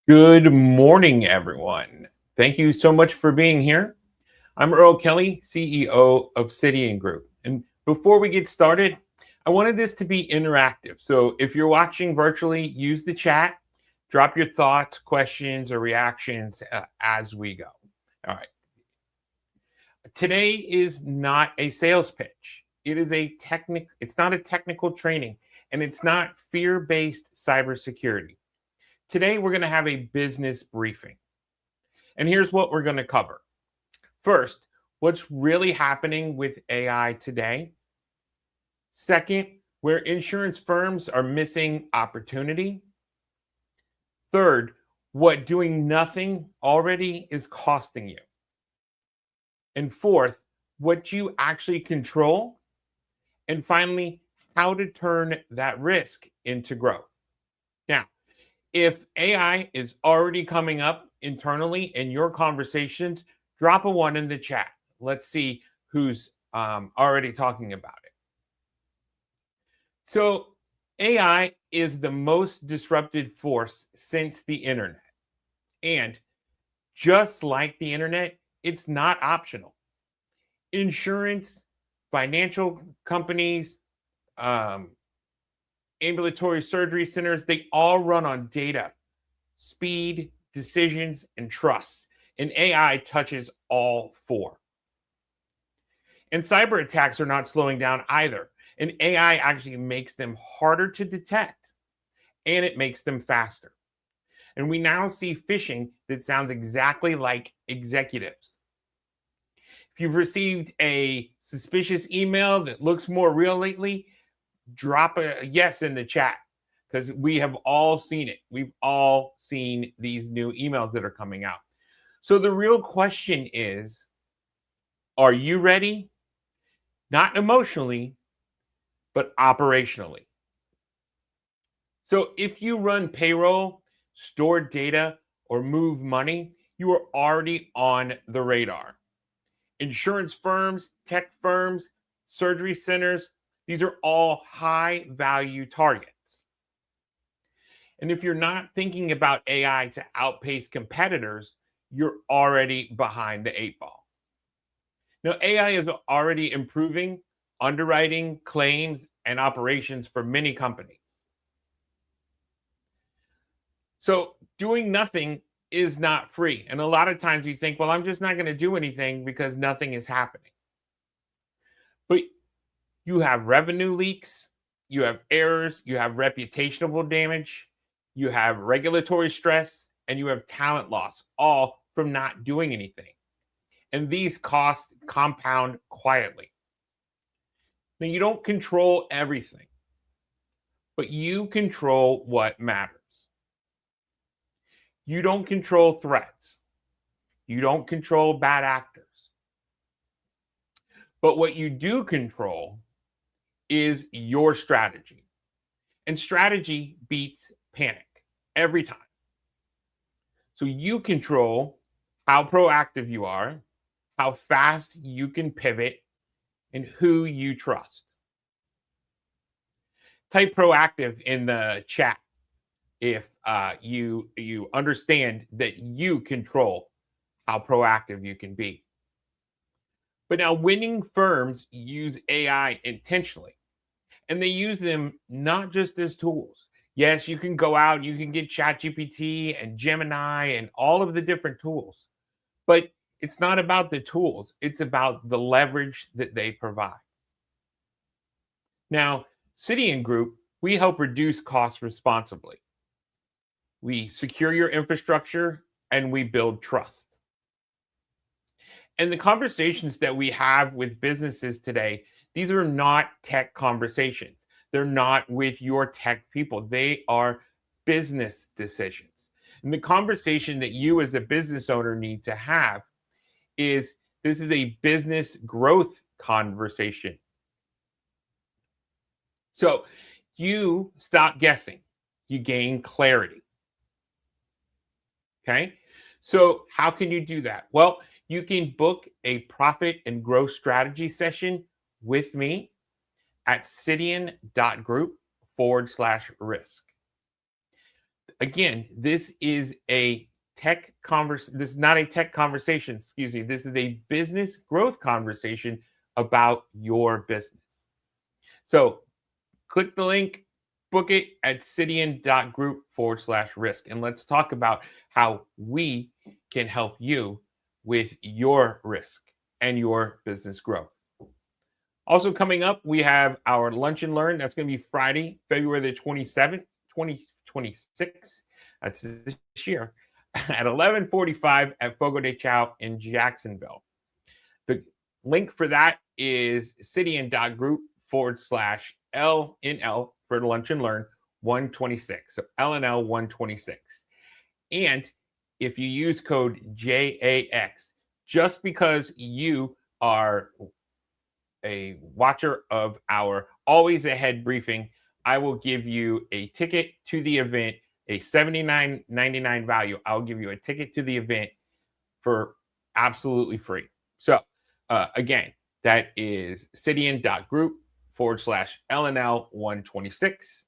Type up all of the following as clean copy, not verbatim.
Good morning, everyone. Thank you so much for being here. I'm Earl Kelly, CEO of Citian Group. And before we get started, I wanted this to be interactive. So if you're watching virtually, use the chat, drop your thoughts, questions, or reactions as we go. All right. Today is not a sales pitch. It's not a technical training, and it's not fear-based cybersecurity. Today, we're going to have a business briefing. And here's what we're going to cover. First, what's really happening with AI today. Second, where insurance firms are missing opportunity. Third, what doing nothing already is costing you. And fourth, what you actually control. And finally, how to turn that risk into growth. Now, if AI is already coming up internally in your conversations, drop a one in the chat. Let's see who's already talking about it. So, AI is the most disrupted force since the internet. And just like the internet, it's not optional. Insurance, financial companies, um, ambulatory surgery centers, they all run on data, speed, decisions, and trust. And AI touches all four. And cyber attacks are not slowing down either. And AI actually makes them harder to detect and it makes them faster. And we now see phishing that sounds exactly like executives. If you've received a suspicious email that looks more real lately, drop a yes in the chat because we have all seen it. We've all seen these new emails that are coming out. So the real question is, are you ready? Not emotionally, but operationally. So if you run payroll, store data, or move money, you are already on the radar. Insurance firms, tech firms, surgery centers, these are all high value targets. And if you're not thinking about AI to outpace competitors, you're already behind the eight ball. Now, AI is already improving underwriting, claims, and operations for many companies. So, doing nothing is not free. And a lot of times you think, well, I'm just not going to do anything because nothing is happening. But you have revenue leaks, you have errors, you have reputational damage, you have regulatory stress, and you have talent loss, all from not doing anything. And these costs compound quietly. Now, you don't control everything, but you control what matters. You don't control threats. You don't control bad actors. But what you do control is your strategy. And strategy beats panic every time. So you control how proactive you are, how fast you can pivot, and who you trust. Type proactive in the chat if you understand that you control how proactive you can be. But now winning firms use AI intentionally, and they use them not just as tools. Yes, you can go out, you can get ChatGPT and Gemini and all of the different tools, but it's not about the tools, it's about the leverage that they provide. Now, Citian Group, we help reduce costs responsibly. We secure your infrastructure and we build trust. And the conversations that we have with businesses today, these are not tech conversations. They're not with your tech people. They are business decisions. And the conversation that you as a business owner need to have is this is a business growth conversation. So you stop guessing, you gain clarity. Okay. So how can you do that? Well, you can book a profit and growth strategy session with me at citian.group/risk. Again, this is a this is not a tech conversation, excuse me. This is a business growth conversation about your business. So click the link, book it at cidian.group/risk. And let's talk about how we can help you with your risk and your business growth. Also coming up, we have our Lunch and Learn. That's going to be Friday, February the 27th, 2026. That's this year at 11:45 at Fogo de Chao in Jacksonville. The link for that is cidian.group/LNL for Lunch and Learn 126. So LNL 126. And if you use code JAX, just because you are a watcher of our Always Ahead briefing, I will give you a ticket to the event, a $79.99 value. I'll give you a ticket to the event for absolutely free. So again, that is cidian.group/LNL 126.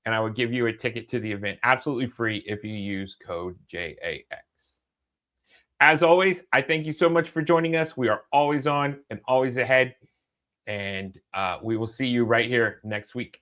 And I will give you a ticket to the event absolutely free if you use code JAX. As always, I thank you so much for joining us. We are always on and always ahead. And we will see you right here next week.